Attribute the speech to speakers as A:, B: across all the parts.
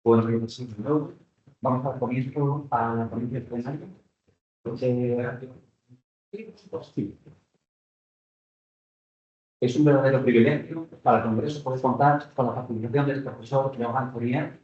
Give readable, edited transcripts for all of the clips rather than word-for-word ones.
A: Bueno, yo vamos al comienzo a la provincia de Plenaria. Sí. Es un verdadero privilegio para el Congreso poder contar con la participación del profesor Johan Fourier,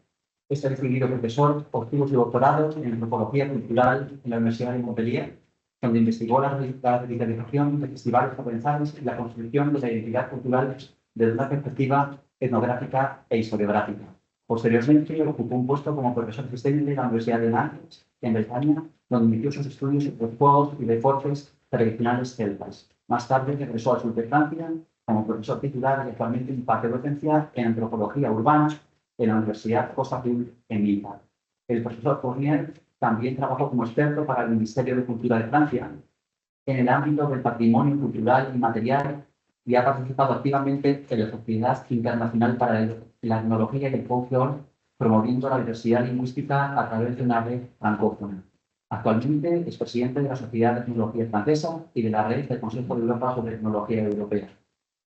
A: este distinguido profesor por estudios y doctorados en antropología cultural en la Universidad de Montpellier, donde investigó la revitalización de festivales provenzales y la construcción de la identidad cultural desde una perspectiva etnográfica e historiográfica. Posteriormente, ocupó un puesto como profesor asistente de la Universidad de Nantes, en Bretaña, donde inició sus estudios sobre los juegos y deportes tradicionales celtas. Más tarde regresó al sur de Francia como profesor titular y actualmente imparte docencia en antropología urbana en la Universidad Costa Azul en Milán. El profesor Fournier también trabajó como experto para el Ministerio de Cultura de Francia en el ámbito del patrimonio cultural y material y ha participado activamente en la Sociedad Internacional para la Etnología y el Folklore, promoviendo la diversidad lingüística a través de una red francófona. Actualmente es presidente de la Sociedad de Etnología Francesa y de la red del Consejo de Europa sobre Etnología Europea.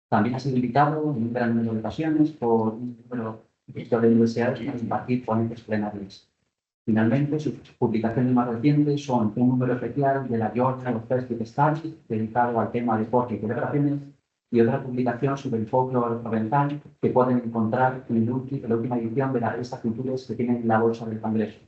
A: También ha sido invitado en un gran número de ocasiones por un número de universidades para impartir ponencias plenarias. Finalmente, sus publicaciones más recientes son un número especial de la Journal of Festive Studies, dedicado al tema de deporte y celebraciones, y otra publicación sobre el folclore provenzal que pueden encontrar en la última edición de la revista Culturas que tienen en la bolsa del Congreso.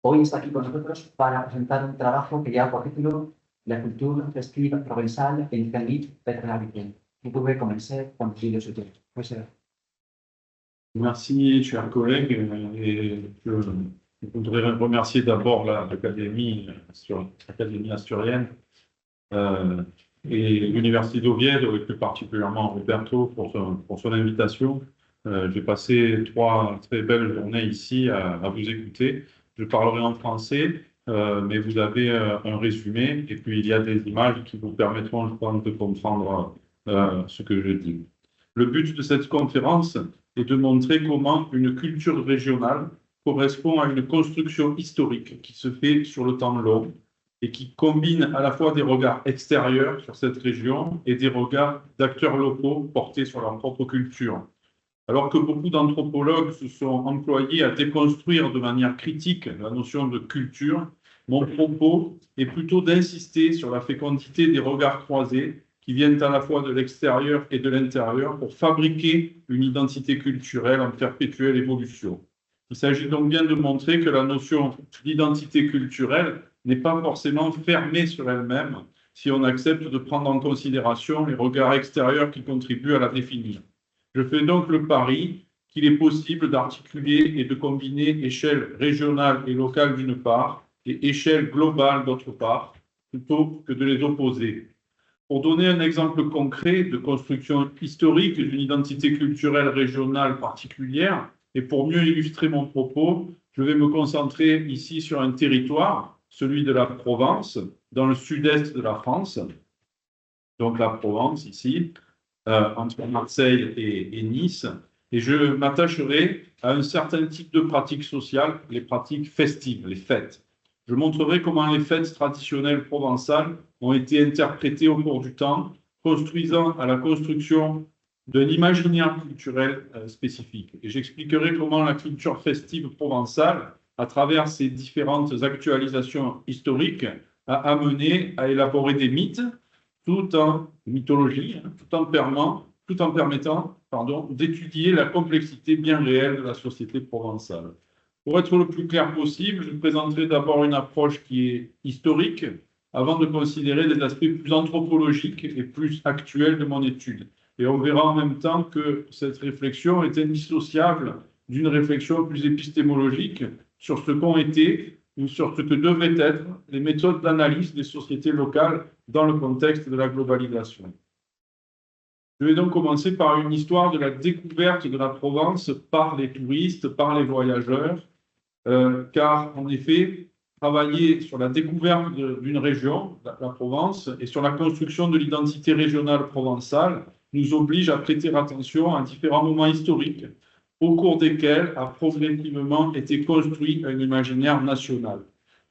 A: Hoy está aquí con nosotros para presentar un trabajo que lleva por título La culture festive provençale en Canit Petrarque. Vous pouvez commencer quand il le souhaite.
B: Merci, chers collègues. Et je voudrais remercier d'abord l'Académie asturienne et l'Université d'Oviedo, et plus particulièrement Roberto pour son invitation. J'ai passé 3 très belles journées ici à vous écouter. Je parlerai en français, mais vous avez un résumé, et puis il y a des images qui vous permettront, je pense, de comprendre ce que je dis. Le but de cette conférence est de montrer comment une culture régionale correspond à une construction historique qui se fait sur le temps long et qui combine à la fois des regards extérieurs sur cette région et des regards d'acteurs locaux portés sur leur propre culture. Alors que beaucoup d'anthropologues se sont employés à déconstruire de manière critique la notion de culture, mon propos est plutôt d'insister sur la fécondité des regards croisés qui viennent à la fois de l'extérieur et de l'intérieur pour fabriquer une identité culturelle en perpétuelle évolution. Il s'agit donc bien de montrer que la notion d'identité culturelle n'est pas forcément fermée sur elle-même si on accepte de prendre en considération les regards extérieurs qui contribuent à la définir. Je fais donc le pari qu'il est possible d'articuler et de combiner échelle régionale et locale d'une part et échelle globale d'autre part, plutôt que de les opposer. Pour donner un exemple concret de construction historique d'une identité culturelle régionale particulière, et pour mieux illustrer mon propos, je vais me concentrer ici sur un territoire, celui de la Provence, dans le sud-est de la France. Donc la Provence ici, entre Marseille et Nice, et je m'attacherai à un certain type de pratiques sociales, les pratiques festives, les fêtes. Je montrerai comment les fêtes traditionnelles provençales ont été interprétées au cours du temps, construisant à la construction d'un imaginaire culturel spécifique. Et j'expliquerai comment la culture festive provençale, à travers ses différentes actualisations historiques, a amené à élaborer des mythes, tout en mythologie, tout en permettant d'étudier la complexité bien réelle de la société provençale. Pour être le plus clair possible, je présenterai d'abord une approche qui est historique, avant de considérer des aspects plus anthropologiques et plus actuels de mon étude. Et on verra en même temps que cette réflexion est indissociable d'une réflexion plus épistémologique sur ce qu'ont été ou sur ce que devaient être les méthodes d'analyse des sociétés locales dans le contexte de la globalisation. Je vais donc commencer par une histoire de la découverte de la Provence par les touristes, par les voyageurs, car en effet, travailler sur la découverte d'une région, la Provence, et sur la construction de l'identité régionale provençale nous oblige à prêter attention à différents moments historiques au cours desquels a progressivement été construit un imaginaire national.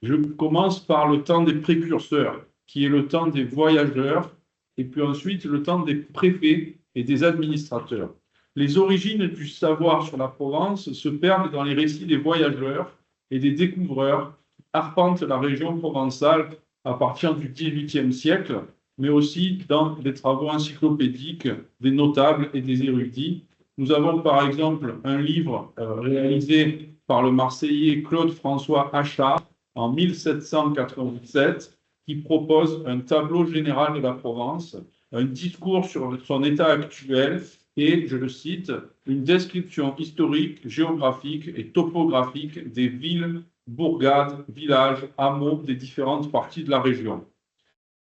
B: Je commence par le temps des précurseurs, qui est le temps des voyageurs, et puis ensuite le temps des préfets et des administrateurs. Les origines du savoir sur la Provence se perdent dans les récits des voyageurs et des découvreurs qui arpentent la région provençale à partir du XVIIIe siècle, mais aussi dans des travaux encyclopédiques des notables et des érudits. Nous avons par exemple un livre réalisé par le Marseillais Claude-François Achard en 1797 qui propose un tableau général de la Provence, un discours sur son état actuel et, je le cite, une description historique, géographique et topographique des villes, bourgades, villages, hameaux des différentes parties de la région.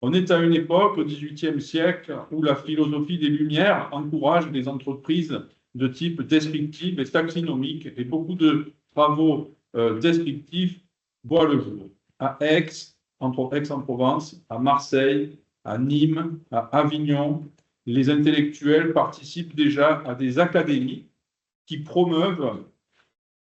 B: On est à une époque, au XVIIIe siècle, où la philosophie des Lumières encourage les entreprises de type descriptif et taxinomique, et beaucoup de travaux descriptifs voient le jour. À Aix, entre Aix-en-Provence, à Marseille, à Nîmes, à Avignon, les intellectuels participent déjà à des académies qui promeuvent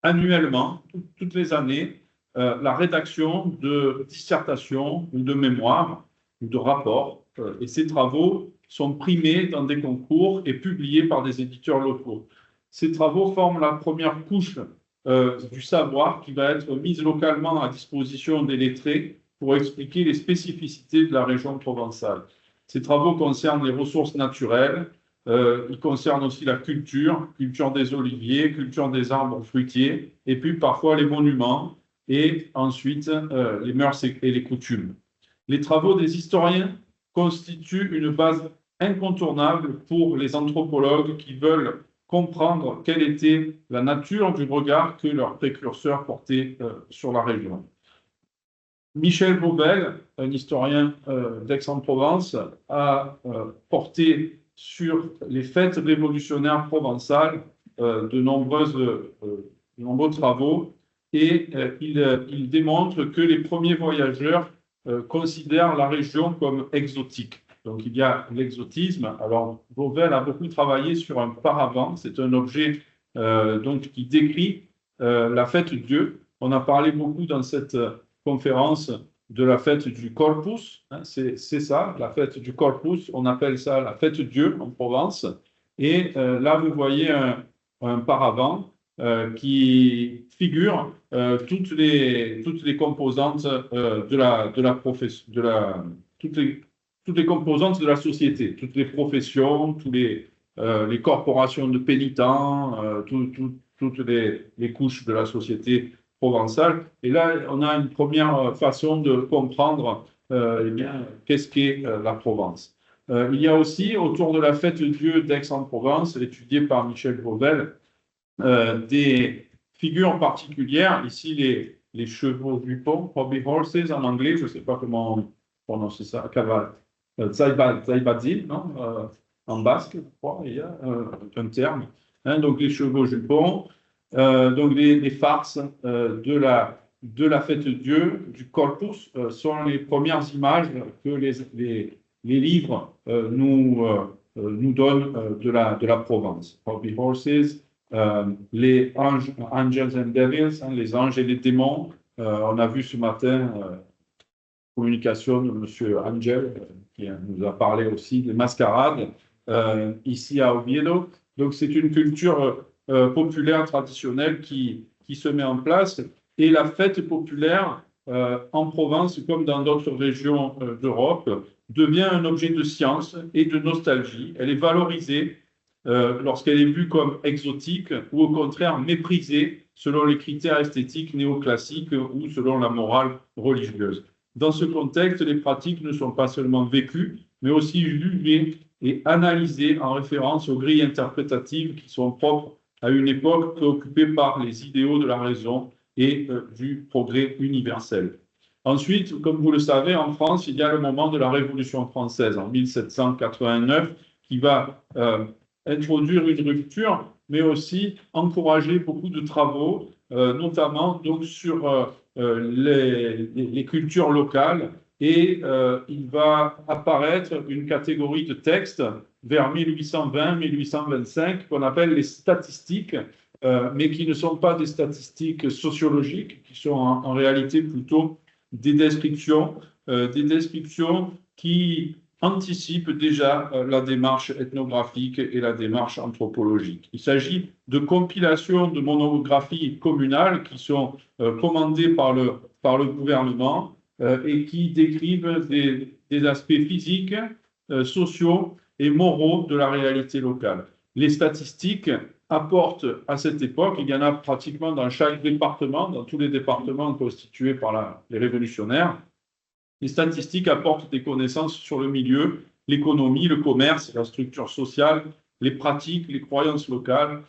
B: annuellement, toutes les années, la rédaction de dissertations ou de mémoires ou de rapports. Et ces travaux sont primés dans des concours et publiés par des éditeurs locaux. Ces travaux forment la première couche du savoir qui va être mise localement à disposition des lettrés pour expliquer les spécificités de la région provençale. Ces travaux concernent les ressources naturelles, ils concernent aussi la culture des oliviers, culture des arbres fruitiers, et puis parfois les monuments, et ensuite les mœurs et les coutumes. Les travaux des historiens constituent une base incontournable pour les anthropologues qui veulent comprendre quelle était la nature du regard que leurs précurseurs portaient sur la région. Michel Vauvel, un historien d'Aix-en-Provence, a porté sur les fêtes révolutionnaires provençales de nombreux travaux et il démontre que les premiers voyageurs considèrent la région comme exotique. Donc il y a l'exotisme. Alors Vauvel a beaucoup travaillé sur un paravent, c'est un objet donc, qui décrit la fête Dieu. On a parlé beaucoup dans cette conférence de la fête du Corpus, hein, c'est ça, la fête du Corpus, on appelle ça la fête Dieu en Provence. Et là, vous voyez un paravent qui figure toutes les composantes toutes les composantes de la société, toutes les professions, les corporations de pénitents, toutes les couches de la société provençale. Et là, on a une première façon de comprendre qu'est-ce qu'est la Provence. Il y a aussi, autour de la fête Dieu d'Aix-en-Provence, étudiée par Michel Vauvel, des figures particulières. Ici, les chevaux jupons, hobby horses en anglais, je ne sais pas comment on prononce ça, cavale. Zaibadzin, non en basque, je crois, il y a un terme. Hein, donc, les chevaux jupons. Donc les farces de la fête Dieu, du Corpus, sont les premières images que les livres nous donnent de la Provence. Hobby horses, les angels and devils, hein, les anges et les démons. On a vu ce matin communication de M. Angel qui nous a parlé aussi des mascarades ici à Oviedo. Donc c'est une culture populaire traditionnelle qui se met en place. Et la fête populaire en Provence, comme dans d'autres régions d'Europe, devient un objet de science et de nostalgie. Elle est valorisée lorsqu'elle est vue comme exotique ou au contraire méprisée selon les critères esthétiques néoclassiques ou selon la morale religieuse. Dans ce contexte, les pratiques ne sont pas seulement vécues, mais aussi jugées et analysées en référence aux grilles interprétatives qui sont propres à une époque préoccupée par les idéaux de la raison et du progrès universel. Ensuite, comme vous le savez, en France, il y a le moment de la Révolution française en 1789 qui va introduire une rupture, mais aussi encourager beaucoup de travaux, notamment donc, sur les cultures locales. Et il va apparaître une catégorie de textes vers 1820-1825 qu'on appelle les statistiques, mais qui ne sont pas des statistiques sociologiques, qui sont en réalité plutôt des descriptions qui anticipe déjà la démarche ethnographique et la démarche anthropologique. Il s'agit de compilations de monographies communales qui sont commandées par le gouvernement et qui décrivent des aspects physiques, sociaux et moraux de la réalité locale. Les statistiques apportent à cette époque, il y en a pratiquement dans chaque département, dans tous les départements constitués par les révolutionnaires. Les statistiques apportent des connaissances sur le milieu, l'économie, le commerce, la structure sociale, les pratiques, les croyances locales.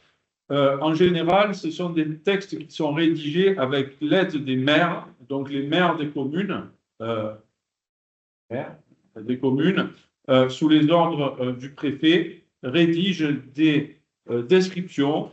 B: En général, ce sont des textes qui sont rédigés avec l'aide des maires, donc les maires des communes, sous les ordres du préfet, rédigent des descriptions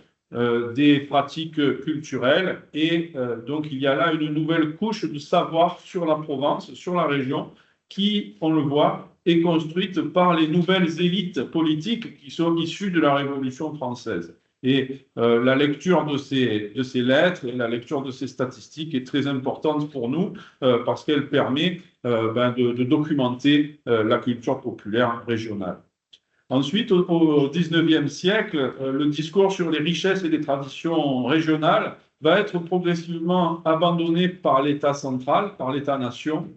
B: des pratiques culturelles et donc il y a là une nouvelle couche de savoir sur la Provence, sur la région, qui, on le voit, est construite par les nouvelles élites politiques qui sont issues de la Révolution française. Et la lecture de ces lettres et la lecture de ces statistiques est très importante pour nous parce qu'elle permet de documenter la culture populaire régionale. Ensuite, au XIXe siècle, le discours sur les richesses et les traditions régionales va être progressivement abandonné par l'État central, par l'État-nation,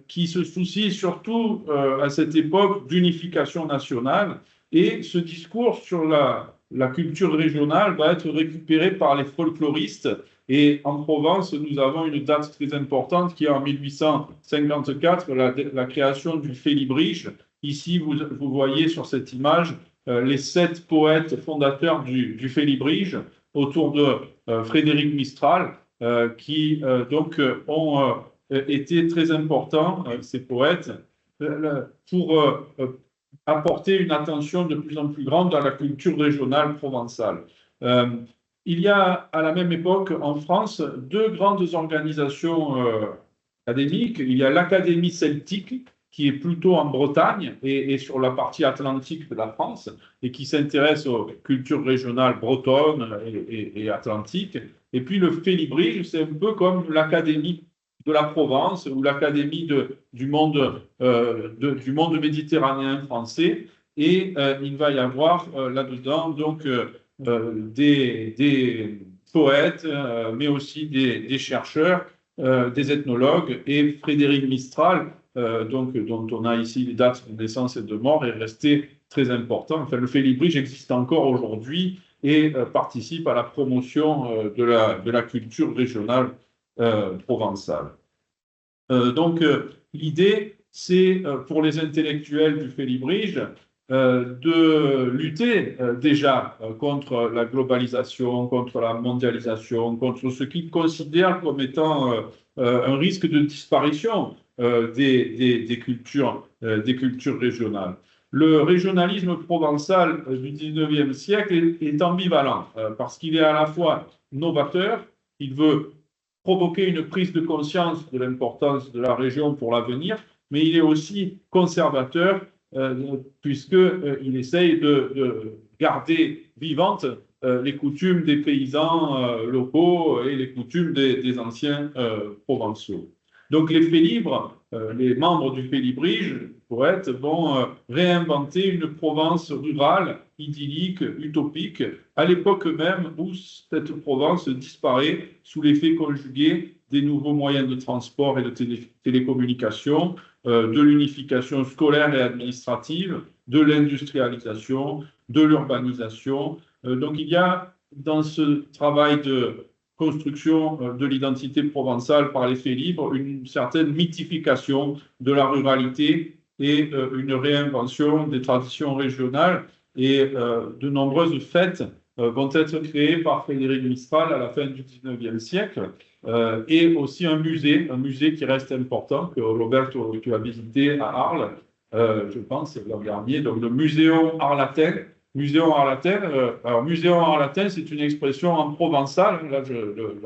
B: qui se soucie surtout à cette époque d'unification nationale. Et ce discours sur la culture régionale va être récupéré par les folkloristes. Et en Provence, nous avons une date très importante qui est en 1854, la création du Félibrige. Ici, vous voyez sur cette image les 7 poètes fondateurs du Félibrige autour de Frédéric Mistral, qui donc ont été très importants, ces poètes, pour apporter une attention de plus en plus grande à la culture régionale provençale. Il y a à la même époque en France 2 grandes organisations académiques. Il y a l'Académie celtique, qui est plutôt en Bretagne et sur la partie atlantique de la France, et qui s'intéresse aux cultures régionales bretonnes et atlantiques. Et puis le Félibrige, c'est un peu comme l'Académie de la Provence ou l'Académie du monde méditerranéen français. Et il va y avoir là-dedans donc des poètes, mais aussi des chercheurs, des ethnologues. Et Frédéric Mistral, dont on a ici les dates de naissance et de mort, est resté très important. Enfin, le Félibrige existe encore aujourd'hui et participe à la promotion de la culture régionale provençale. Donc, l'idée, c'est pour les intellectuels du Félibrige de lutter déjà contre la globalisation, contre la mondialisation, contre ce qu'ils considèrent comme étant un risque de disparition des cultures régionales. Le régionalisme provençal du XIXe siècle est ambivalent parce qu'il est à la fois novateur, il veut provoquer une prise de conscience de l'importance de la région pour l'avenir, mais il est aussi conservateur puisqu'il essaye de garder vivantes les coutumes des paysans locaux et les coutumes des anciens provençaux. Donc les Félibres, les membres du Félibrige, poètes, vont réinventer une Provence rurale, idyllique, utopique, à l'époque même où cette Provence disparaît sous l'effet conjugué des nouveaux moyens de transport et de télécommunication, de l'unification scolaire et administrative, de l'industrialisation, de l'urbanisation. Donc il y a dans ce travail de construction de l'identité provençale par les Félibres une certaine mythification de la ruralité et une réinvention des traditions régionales. Et de nombreuses fêtes vont être créées par Frédéric Mistral à la fin du XIXe siècle. Et aussi un musée qui reste important, que Roberto, tu as visité à Arles, je pense, l'an dernier, donc le Muséum Arlatin. Muséum Arlatin, alors Muséum Arlatin, c'est une expression en provençal, là,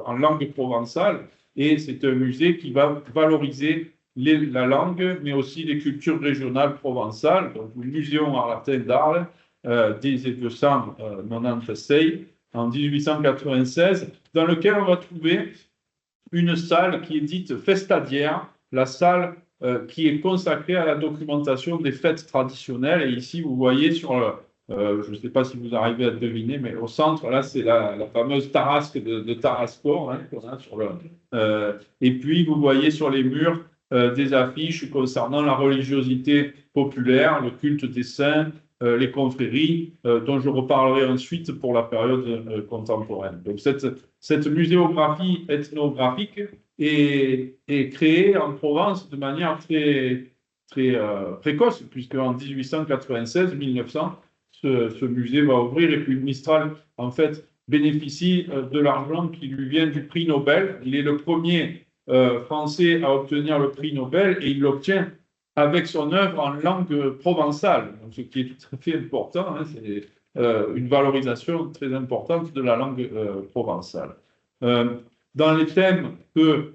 B: en langue provençale, et c'est un musée qui va valoriser la langue, mais aussi les cultures régionales provençales. Donc le Muséum Arlatin d'Arles, 1896, en 1896, dans lequel on va trouver une salle qui est dite festadière, la salle qui est consacré à la documentation des fêtes traditionnelles. Et ici, vous voyez sur je ne sais pas si vous arrivez à deviner, mais au centre, là, c'est la fameuse tarasque de Tarascon, hein, qu'on a sur et puis, vous voyez sur les murs des affiches concernant la religiosité populaire, le culte des saints, les confréries, dont je reparlerai ensuite pour la période contemporaine. Donc, cette muséographie ethnographique est créée en Provence de manière très précoce, puisque en 1896-1900, ce musée va ouvrir, et puis Mistral, en fait, bénéficie de l'argent qui lui vient du prix Nobel. Il est le premier Français à obtenir le prix Nobel, et il l'obtient avec son œuvre en langue provençale, donc, ce qui est tout à fait important, hein, c'est une valorisation très importante de la langue provençale. Dans les thèmes que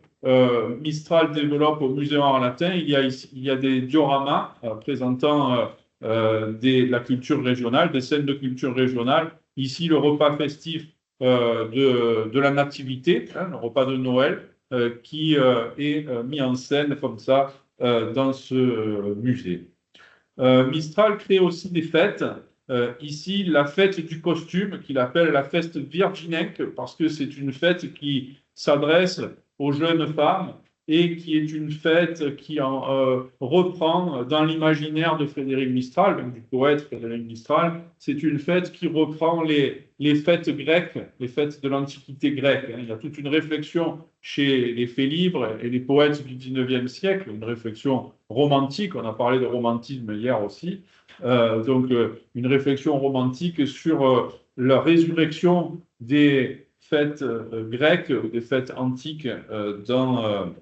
B: Mistral développe au Musée en latin, il y a des dioramas présentant la culture régionale, des scènes de culture régionale. Ici, le repas festif de la Nativité, hein, le repas de Noël, qui est mis en scène comme ça dans ce musée. Mistral crée aussi des fêtes. Ici, la fête du costume, qu'il appelle la fête virginenque, parce que c'est une fête qui s'adresse aux jeunes femmes et qui est une fête qui reprend dans l'imaginaire de Frédéric Mistral, donc du poète Frédéric Mistral, c'est une fête qui reprend les fêtes grecques, les fêtes de l'Antiquité grecque. Il y a toute une réflexion chez les faits-libres et les poètes du XIXe siècle, une réflexion romantique, on a parlé de romantisme hier aussi, donc une réflexion romantique sur la résurrection des fêtes grecques, des fêtes antiques dans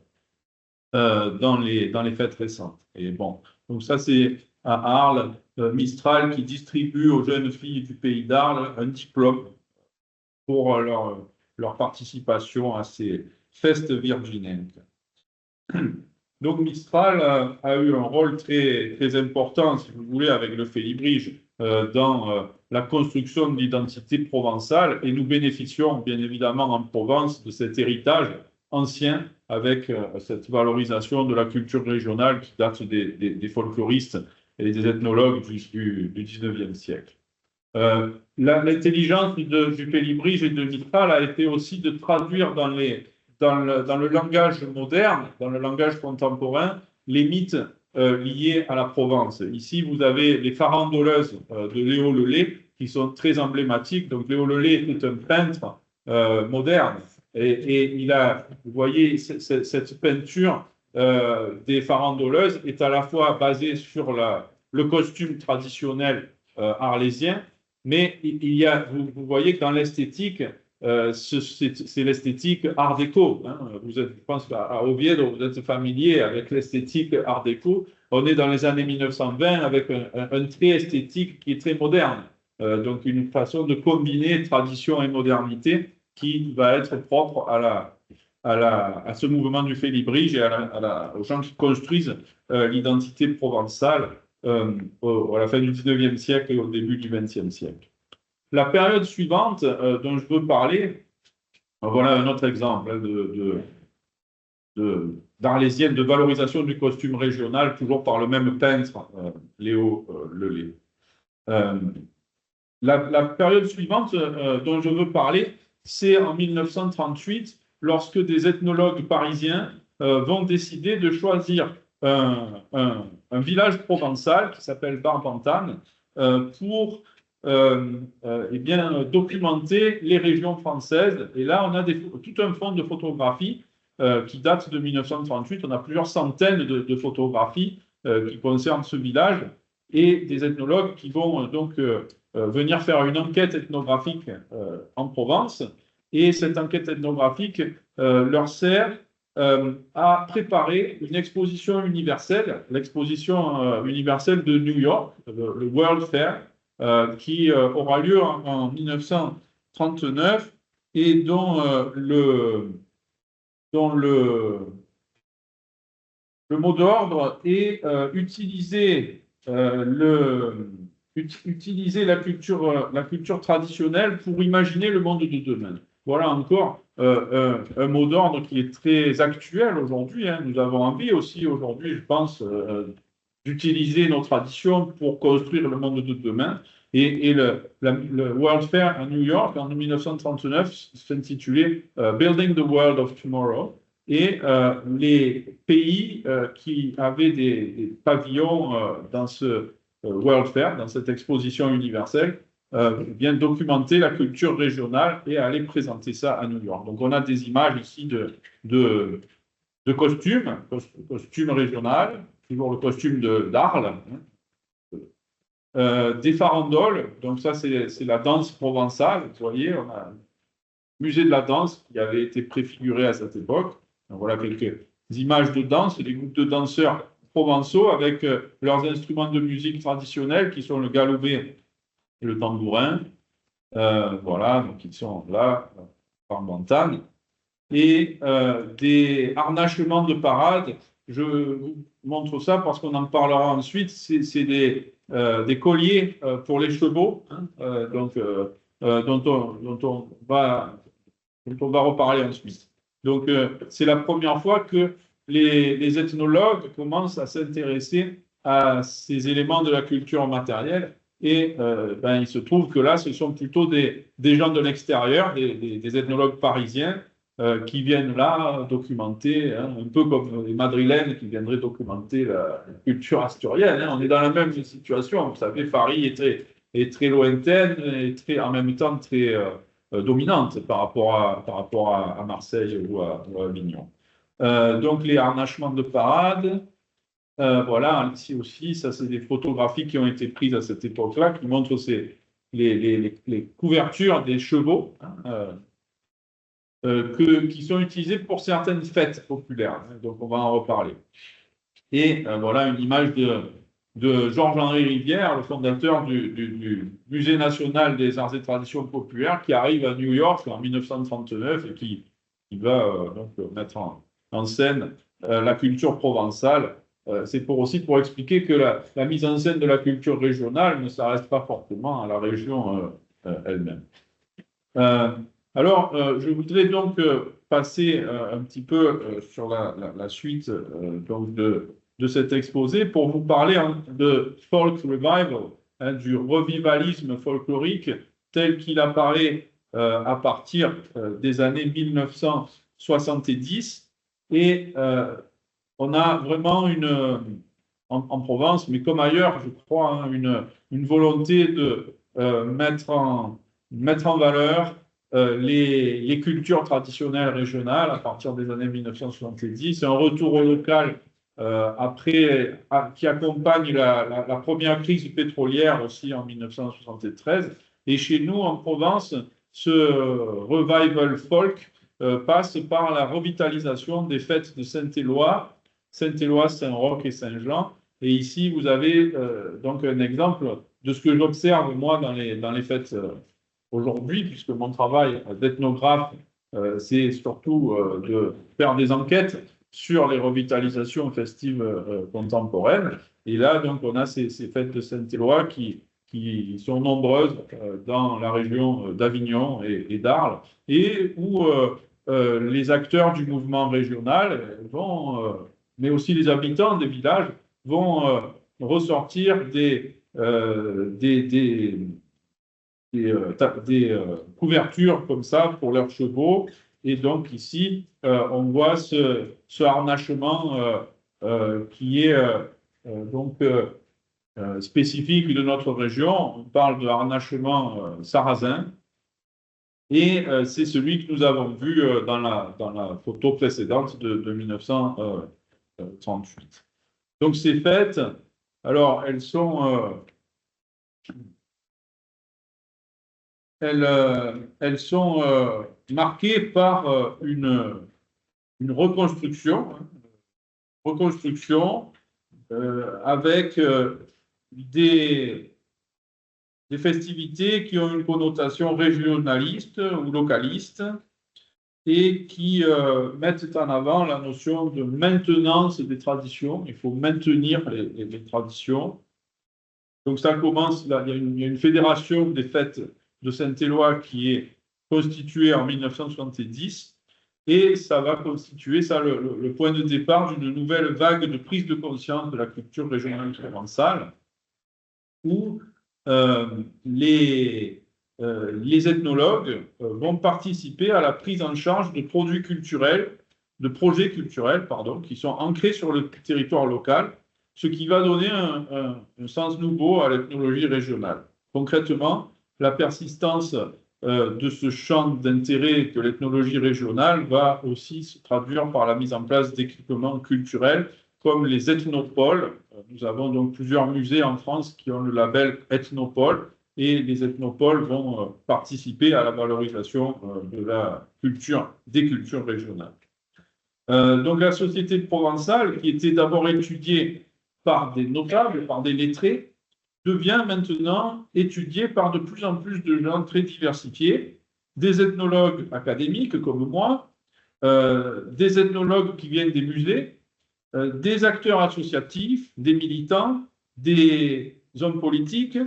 B: les fêtes récentes. Et bon, donc ça c'est à Arles, Mistral qui distribue aux jeunes filles du pays d'Arles un diplôme pour leur participation à ces festes virginenques. Donc Mistral a eu un rôle très, très important, si vous voulez, avec le Félibrige, dans la construction de l'identité provençale, et nous bénéficions bien évidemment en Provence de cet héritage ancien avec cette valorisation de la culture régionale qui date des folkloristes et des ethnologues du XIXe siècle. L'intelligence du Félibrige et de Mistral a été aussi de traduire dans le langage moderne, dans le langage contemporain, les mythes liés à la Provence. Ici, vous avez les farandoleuses de Léo Lelay, qui sont très emblématiques. Donc, Léo Lelay est un peintre moderne. Et vous voyez, cette peinture des farandoleuses est à la fois basée sur le costume traditionnel arlésien, mais vous voyez que dans l'esthétique, c'est l'esthétique art déco. Hein. Je pense à Oviedo, vous êtes familier avec l'esthétique art déco. On est dans les années 1920 avec un trait esthétique qui est très moderne. Donc une façon de combiner tradition et modernité qui va être propre à ce mouvement du Félibrige et aux gens qui construisent l'identité provençale à la fin du XIXe siècle et au début du XXe siècle. La période suivante dont je veux parler, voilà un autre exemple d'arlésienne, de valorisation du costume régional, toujours par le même peintre, Léo Lelay. La période suivante dont je veux parler, c'est en 1938, lorsque des ethnologues parisiens vont décider de choisir un village provençal qui s'appelle Barbantane pour documenter les régions françaises. Et là, on a tout un fonds de photographies qui date de 1938. On a plusieurs centaines de photographies qui concernent ce village et des ethnologues qui vont donc venir faire une enquête ethnographique en Provence. Et cette enquête ethnographique leur sert à préparer une exposition universelle, l'exposition universelle de New York, le World Fair, qui aura lieu en 1939 et dont le mot d'ordre est utiliser la culture traditionnelle pour imaginer le monde de demain. voilà encore un mot d'ordre qui est très actuel aujourd'hui, hein. Nous avons envie aussi aujourd'hui, je pense, d'utiliser nos traditions pour construire le monde de demain. Et le World Fair à New York en 1939 s'intitulait Building the World of Tomorrow. Et les pays qui avaient des pavillons dans ce World Fair, dans cette exposition universelle, bien documenter la culture régionale et aller présenter ça à New York. Donc on a des images ici de costumes régional, toujours le costume d'Arles, des farandoles, donc ça c'est la danse provençale, vous voyez, on a un musée de la danse qui avait été préfiguré à cette époque. Donc, voilà quelques images de danse, des groupes de danseurs provençaux avec leurs instruments de musique traditionnels qui sont le galoubet et le tambourin. Voilà, donc ils sont là, par montagne. Et des harnachements de parade. Je vous montre ça parce qu'on en parlera ensuite. C'est des colliers pour les chevaux, hein, dont on va reparler ensuite. Donc, c'est la première fois que les ethnologues commencent à s'intéresser à ces éléments de la culture matérielle. Et ben, il se trouve que là, ce sont plutôt des gens de l'extérieur, des ethnologues parisiens, qui viennent là documenter, hein, un peu comme les Madrilènes qui viendraient documenter la culture asturienne. Hein. On est dans la même situation. Vous savez, Paris est très lointaine et en même temps très dominante par rapport à Marseille ou à Avignon. Donc, les harnachements de parade. Voilà, ici aussi, ça c'est des photographies qui ont été prises à cette époque-là, qui montrent les couvertures des chevaux, hein, qui sont utilisées pour certaines fêtes populaires. Hein, donc on va en reparler. Et voilà une image de Georges-Henri Rivière, le fondateur du Musée national des arts et traditions populaires, qui arrive à New York en 1939 et qui va donc mettre en scène la culture provençale. C'est aussi pour expliquer que la mise en scène de la culture régionale ne s'arrête pas fortement à la région elle-même. Alors, je voudrais donc passer un petit peu sur la suite donc de cet exposé pour vous parler de folk revival, hein, du revivalisme folklorique tel qu'il apparaît à partir des années 1970. Et on a vraiment en Provence, mais comme ailleurs, je crois, hein, une volonté de mettre en valeur les cultures traditionnelles régionales à partir des années 1970. C'est un retour au local qui accompagne la première crise pétrolière aussi en 1973. Et chez nous, en Provence, ce revival folk passe par la revitalisation des fêtes de Saint-Éloi, Saint-Roch et Saint-Jean. Et ici, vous avez donc un exemple de ce que j'observe, moi, dans les fêtes aujourd'hui, puisque mon travail d'ethnographe, c'est surtout de faire des enquêtes sur les revitalisations festives contemporaines. Et là, donc, on a ces fêtes de Saint-Éloi qui sont nombreuses dans la région d'Avignon et d'Arles, et où les acteurs du mouvement régional mais aussi les habitants des villages, vont ressortir des couvertures comme ça pour leurs chevaux. Et donc ici, on voit ce harnachement qui est donc spécifique de notre région. On parle de harnachement sarrasin. Et c'est celui que nous avons vu dans la photo précédente de 1938. Donc ces fêtes, alors elles sont marquées par une reconstruction, avec des festivités qui ont une connotation régionaliste ou localiste et qui mettent en avant la notion de maintenance des traditions. Il faut maintenir les traditions. Donc ça commence, là, il y a une fédération des fêtes de Saint-Éloi qui est constitué en 1970, et ça va constituer le point de départ d'une nouvelle vague de prise de conscience de la culture régionale provençale, où les ethnologues vont participer à la prise en charge de projets culturels, qui sont ancrés sur le territoire local, ce qui va donner un sens nouveau à l'ethnologie régionale. Concrètement, la persistance de ce champ d'intérêt de l'ethnologie régionale va aussi se traduire par la mise en place d'équipements culturels comme les ethnopoles. Nous avons donc plusieurs musées en France qui ont le label Ethnopole, et les ethnopoles vont participer à la valorisation de la culture, des cultures régionales. Donc la société provençale, qui était d'abord étudiée par des notables, par des lettrés, devient maintenant étudiée par de plus en plus de gens très diversifiés, des ethnologues académiques comme moi, des ethnologues qui viennent des musées, des acteurs associatifs, des militants, des hommes politiques,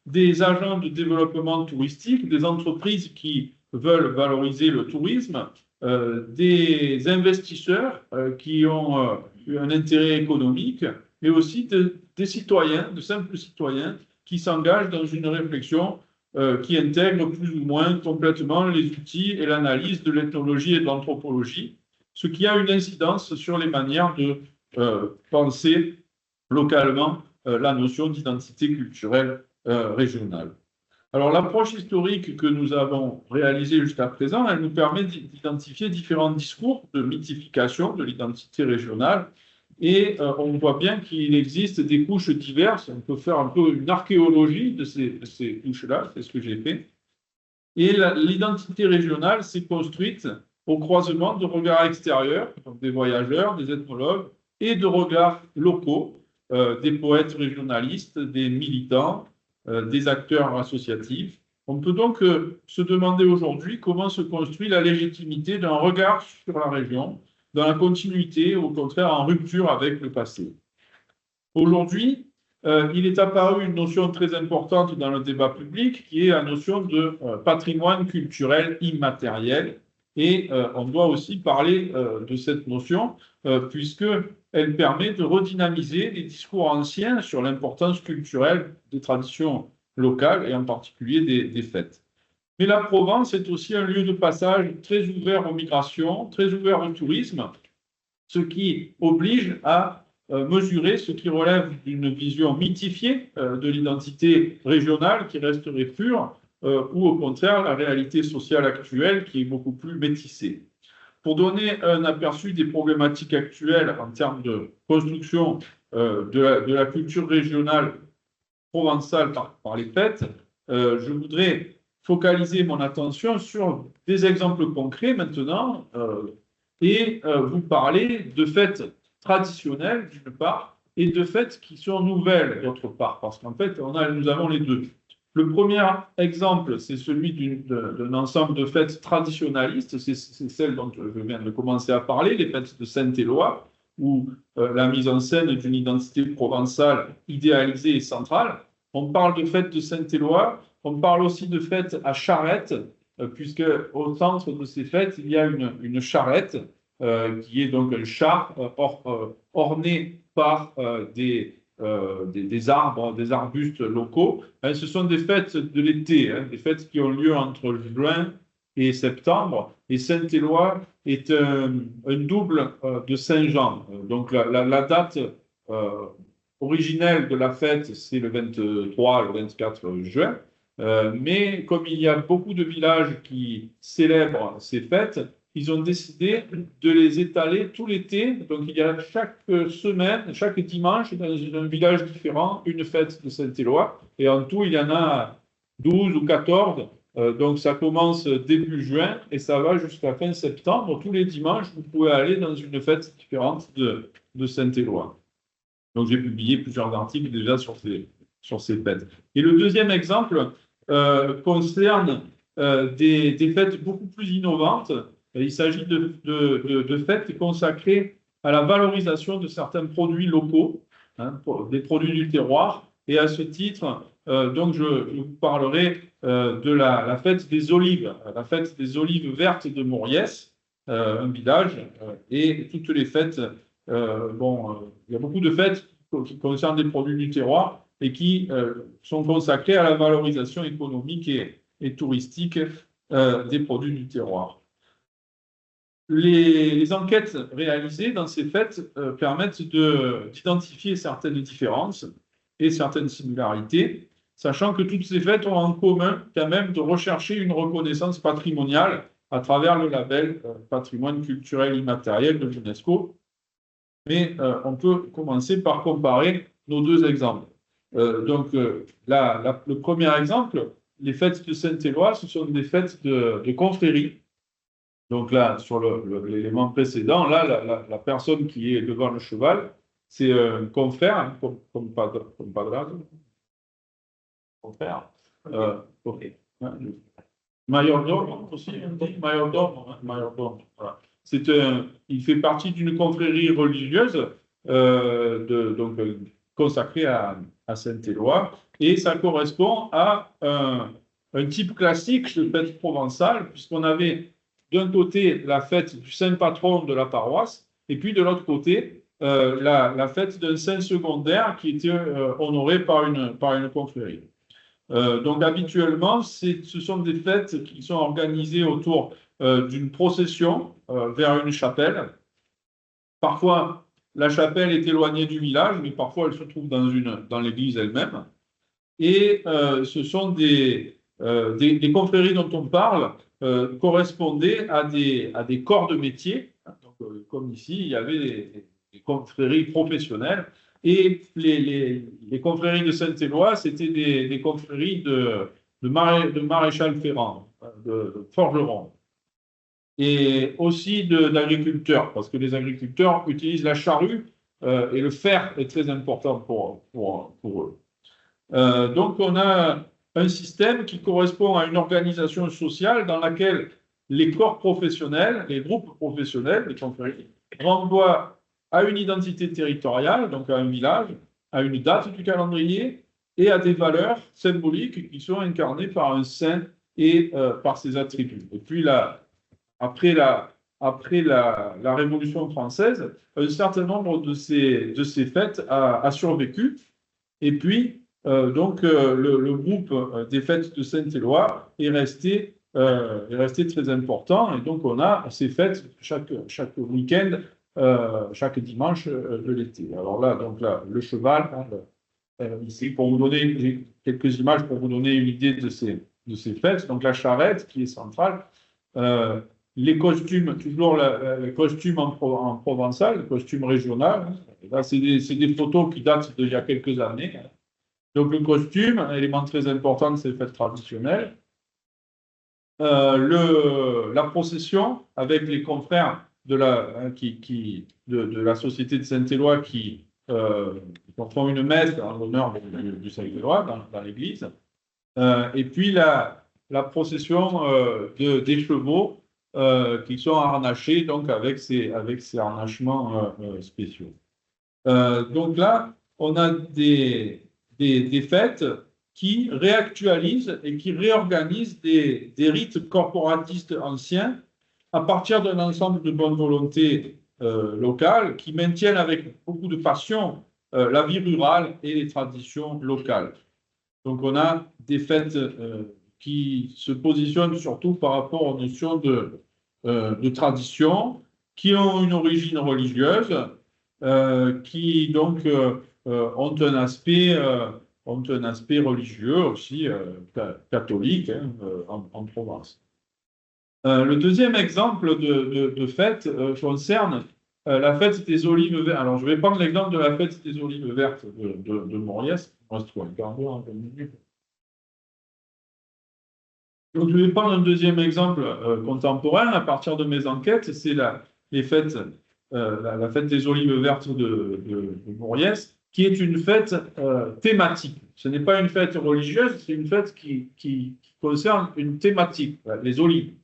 B: des agents de développement touristique, des entreprises qui veulent valoriser le tourisme, des investisseurs qui ont un intérêt économique, mais aussi des citoyens, de simples citoyens, qui s'engagent dans une réflexion qui intègre plus ou moins complètement les outils et l'analyse de l'ethnologie et de l'anthropologie, ce qui a une incidence sur les manières de penser localement la notion d'identité culturelle régionale. Alors, l'approche historique que nous avons réalisée jusqu'à présent, elle nous permet d'identifier différents discours de mythification de l'identité régionale. Et on voit bien qu'il existe des couches diverses. On peut faire un peu une archéologie de ces couches-là, c'est ce que j'ai fait. Et l'identité régionale s'est construite au croisement de regards extérieurs, donc des voyageurs, des ethnologues, et de regards locaux, des poètes régionalistes, des militants, des acteurs associatifs. On peut donc se demander aujourd'hui comment se construit la légitimité d'un regard sur la région, dans la continuité, au contraire en rupture avec le passé. Aujourd'hui, il est apparu une notion très importante dans le débat public, qui est la notion de patrimoine culturel immatériel. Et on doit aussi parler de cette notion, puisqu'elle permet de redynamiser les discours anciens sur l'importance culturelle des traditions locales, et en particulier des fêtes. Mais la Provence est aussi un lieu de passage très ouvert aux migrations, très ouvert au tourisme, ce qui oblige à mesurer ce qui relève d'une vision mythifiée de l'identité régionale qui resterait pure, ou au contraire la réalité sociale actuelle qui est beaucoup plus métissée. Pour donner un aperçu des problématiques actuelles en termes de construction de la culture régionale provençale par les fêtes, je voudrais focaliser mon attention sur des exemples concrets maintenant et vous parler de fêtes traditionnelles d'une part et de fêtes qui sont nouvelles d'autre part, parce qu'en fait nous avons les deux. Le premier exemple, c'est celui d'un ensemble de fêtes traditionnalistes, c'est celle dont je viens de commencer à parler, les fêtes de Saint-Éloi, où la mise en scène d'une identité provençale idéalisée et centrale. On parle de fêtes de Saint-Éloi, on parle aussi de fêtes à charrette, puisque au centre de ces fêtes, il y a une charrette, qui est donc un char orné par des arbres, des arbustes locaux. Ce sont des fêtes de l'été, des fêtes qui ont lieu entre juin et septembre. Et Saint-Éloi est un double de Saint-Jean. Donc la date originelle de la fête, c'est le 23, le 24 juin. Mais comme il y a beaucoup de villages qui célèbrent ces fêtes, ils ont décidé de les étaler tout l'été. Donc, il y a chaque semaine, chaque dimanche, dans un village différent, une fête de Saint-Éloi. Et en tout, il y en a 12 ou 14. Donc, ça commence début juin et ça va jusqu'à fin septembre. Tous les dimanches, vous pouvez aller dans une fête différente de Saint-Éloi. Donc, j'ai publié plusieurs articles déjà sur ces fêtes. Et le deuxième exemple concerne des fêtes beaucoup plus innovantes. Il s'agit de fêtes consacrées à la valorisation de certains produits locaux, des produits du terroir. Et à ce titre, Donc, je vous parlerai de la fête des olives, la fête des olives vertes de Mauriès, un village, et toutes les fêtes. Il y a beaucoup de fêtes qui concernent des produits du terroir et qui sont consacrées à la valorisation économique et touristique des produits du terroir. Les enquêtes réalisées dans ces fêtes permettent d'identifier certaines différences et certaines similarités, sachant que toutes ces fêtes ont en commun quand même de rechercher une reconnaissance patrimoniale à travers le label patrimoine culturel immatériel de l'UNESCO. Mais on peut commencer par comparer nos deux exemples. Le premier exemple, les fêtes de Saint-Éloi, ce sont des fêtes de confrérie. Donc là, sur l'élément précédent, là, la personne qui est devant le cheval, c'est un confrère, hein, comme padrage. Confrère. Okay. Majordome aussi, on dit majordome. Voilà. Il fait partie d'une confrérie religieuse consacrée à Saint-Éloi, et ça correspond à un type classique de fête provençale, puisqu'on avait d'un côté la fête du saint patron de la paroisse, et puis de l'autre côté la fête d'un saint secondaire qui était honoré par une confrérie. Donc habituellement, ce sont des fêtes qui sont organisées autour d'une procession vers une chapelle. Parfois, la chapelle est éloignée du village, mais parfois elle se trouve dans l'église elle-même. Et ce sont des confréries dont on parle correspondaient à des corps de métier. Donc, comme ici, il y avait des confréries professionnelles. Et les confréries de Saint-Éloi, c'était des confréries de maréchal ferrant, de forgerons. Et aussi d'agriculteurs, parce que les agriculteurs utilisent la charrue et le fer est très important pour eux. Donc, on a un système qui correspond à une organisation sociale dans laquelle les corps professionnels, les groupes professionnels, les confréries, renvoient à une identité territoriale, donc à un village, à une date du calendrier et à des valeurs symboliques qui sont incarnées par un saint et par ses attributs. Et puis après la Révolution française, un certain nombre de ces fêtes a survécu. Et puis, le groupe des fêtes de Saint-Éloi est resté très important. Et donc, on a ces fêtes chaque week-end, chaque dimanche de l'été. Alors là, le cheval, ici, pour vous donner quelques images, pour vous donner une idée de ces fêtes. Donc, la charrette qui est centrale. Les costumes, toujours les costumes en provençal, le costume régional. Là, c'est des photos qui datent d'il y a quelques années. Donc, le costume, un élément très important de ces fêtes traditionnelles. La procession avec les confrères de la société de Saint-Éloi qui font une messe en l'honneur du Saint-Éloi dans l'église. Et puis, la procession des chevaux qui sont harnachés donc avec ces harnachements spéciaux. Donc là, on a des fêtes qui réactualisent et qui réorganisent des rites corporatistes anciens à partir d'un ensemble de bonnes volontés locales qui maintiennent avec beaucoup de passion la vie rurale et les traditions locales. Donc on a des fêtes qui se positionnent surtout par rapport aux notions de tradition, qui ont une origine religieuse, qui donc ont un aspect religieux aussi catholique en Provence. Le deuxième exemple de fête concerne la fête des olives vertes. Alors, je vais prendre l'exemple de la fête des olives vertes de Mauriès. Donc, je vais prendre un deuxième exemple contemporain à partir de mes enquêtes. C'est la fête des olives vertes de Mauriès, qui est une fête thématique. Ce n'est pas une fête religieuse, c'est une fête qui concerne une thématique, les olives.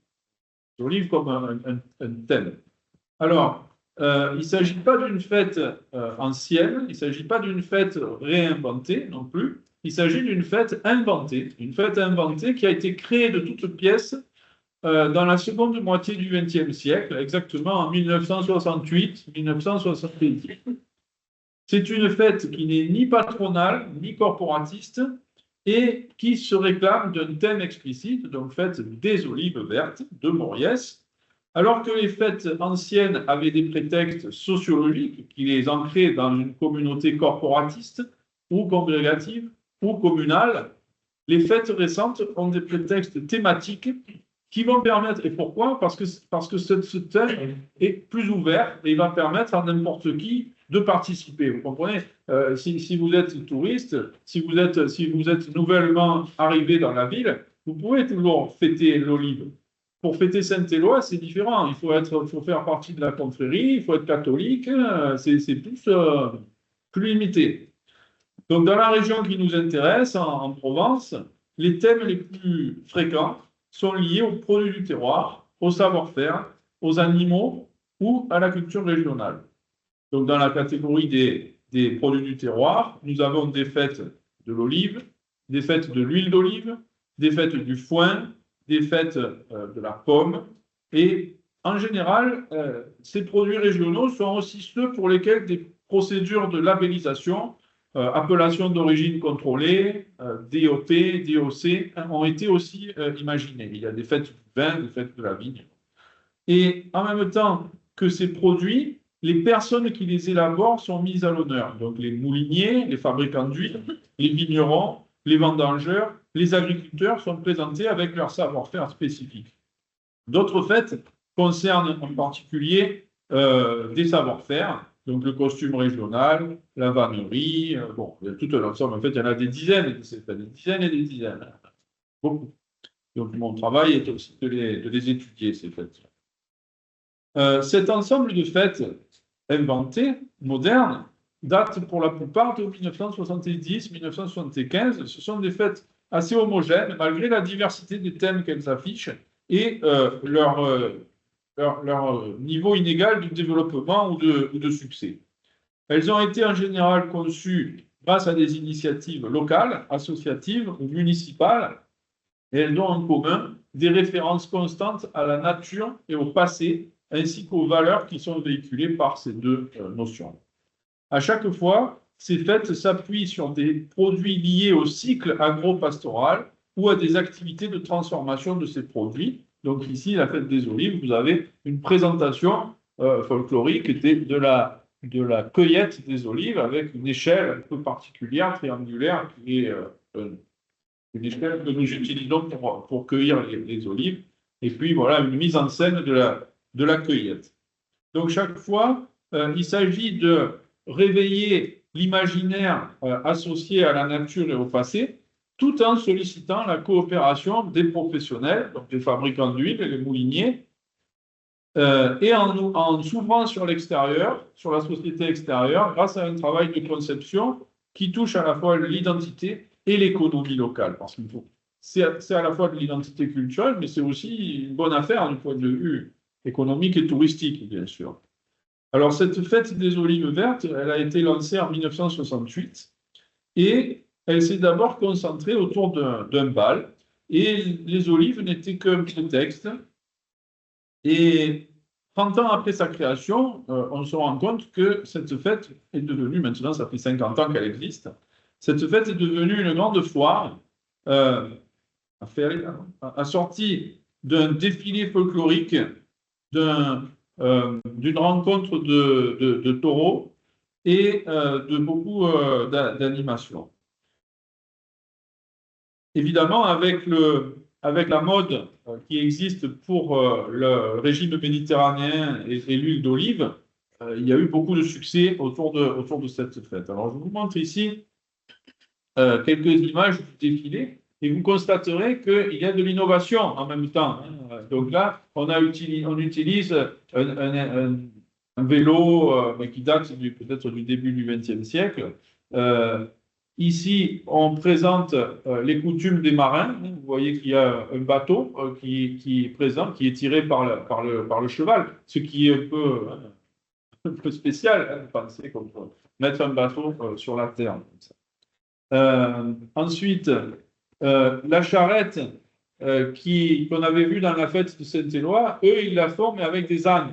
B: Les olives comme un thème. Alors, il ne s'agit pas d'une fête ancienne, il ne s'agit pas d'une fête réinventée non plus, il s'agit d'une fête inventée qui a été créée de toutes pièces dans la seconde moitié du XXe siècle, exactement en 1968-1970. C'est une fête qui n'est ni patronale, ni corporatiste, et qui se réclame d'un thème explicite, donc fête des olives vertes de Mauriès, alors que les fêtes anciennes avaient des prétextes sociologiques qui les ancraient dans une communauté corporatiste ou congrégative ou communale. Les fêtes récentes ont des prétextes thématiques qui vont permettre, et pourquoi? Parce que ce thème est plus ouvert et il va permettre à n'importe qui de participer. Vous comprenez? Si vous êtes touriste, si vous êtes nouvellement arrivé dans la ville, vous pouvez toujours fêter l'olive. Pour fêter Saint-Éloi, c'est différent. Il faut faire partie de la confrérie, il faut être catholique, c'est plus limité. Donc, dans la région qui nous intéresse, en Provence, les thèmes les plus fréquents sont liés aux produits du terroir, au savoir-faire, aux animaux ou à la culture régionale. Donc, dans la catégorie des produits du terroir, nous avons des fêtes de l'olive, des fêtes de l'huile d'olive, des fêtes du foin, des fêtes de la pomme. Et en général, ces produits régionaux sont aussi ceux pour lesquels des procédures de labellisation, appellation d'origine contrôlée, DOP, DOC, ont été aussi imaginées. Il y a des fêtes du vin, des fêtes de la vigne. Et en même temps que ces produits, les personnes qui les élaborent sont mises à l'honneur. Donc les mouliniers, les fabricants d'huile, les vignerons, les vendangeurs, les agriculteurs sont présentés avec leur savoir-faire spécifique. D'autres fêtes concernent en particulier des savoir-faire, donc le costume régional, la vannerie, bon, il y a tout un ensemble. En fait, il y en a des dizaines, des dizaines et des dizaines. Beaucoup. Donc mon travail est aussi de les étudier, ces fêtes. Cet ensemble de fêtes inventées, modernes, datent pour la plupart de 1970-1975. Ce sont des fêtes assez homogènes, malgré la diversité des thèmes qu'elles affichent et leur niveau inégal de développement ou de succès. Elles ont été en général conçues grâce à des initiatives locales, associatives ou municipales, et elles ont en commun des références constantes à la nature et au passé, ainsi qu'aux valeurs qui sont véhiculées par ces deux notions. À chaque fois, ces fêtes s'appuient sur des produits liés au cycle agro-pastoral ou à des activités de transformation de ces produits. Donc ici, la fête des olives, vous avez une présentation folklorique de la cueillette des olives avec une échelle un peu particulière, triangulaire, qui est une échelle que nous utilisons pour cueillir les olives. Et puis voilà, une mise en scène de la cueillette. Donc chaque fois, il s'agit de réveiller l'imaginaire associé à la nature et au passé, tout en sollicitant la coopération des professionnels, donc les fabricants d'huile et les mouliniers, et en s'ouvrant sur l'extérieur, sur la société extérieure, grâce à un travail de conception qui touche à la fois l'identité et l'économie locale. Parce qu'il faut, c'est à la fois de l'identité culturelle, mais c'est aussi une bonne affaire du point de vue économique et touristique, bien sûr. Alors, cette fête des olives vertes, elle a été lancée en 1968 et elle s'est d'abord concentrée autour d'un bal. Et les olives n'étaient qu'un prétexte. Et 30 ans après sa création, on se rend compte que cette fête est devenue, maintenant ça fait 50 ans qu'elle existe, cette fête est devenue une grande foire assortie d'un défilé folklorique, d'une rencontre de taureaux et de beaucoup d'animations. Évidemment, avec la mode qui existe pour le régime méditerranéen et l'huile d'olive, il y a eu beaucoup de succès autour de cette fête. Alors, je vous montre ici quelques images du défilé et vous constaterez qu'il y a de l'innovation en même temps. Donc là, on utilise un vélo qui date peut-être du début du XXe siècle. Ici, on présente les coutumes des marins. Vous voyez qu'il y a un bateau qui est présent, qui est tiré par le cheval, ce qui est un peu spécial. Pensez qu'on peut mettre un bateau sur la terre. Comme ça. Ensuite, la charrette qu'on avait vue dans la fête de Saint-Éloi, eux, ils la font, mais avec des ânes.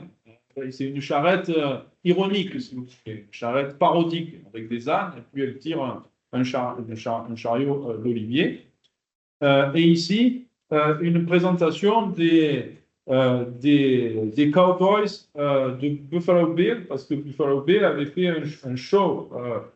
B: C'est une charrette ironique, si vous voulez, une charrette parodique, avec des ânes, et puis elle tire un chariot d'olivier. Et ici, une présentation des Cowboys de Buffalo Bill, parce que Buffalo Bill avait fait un show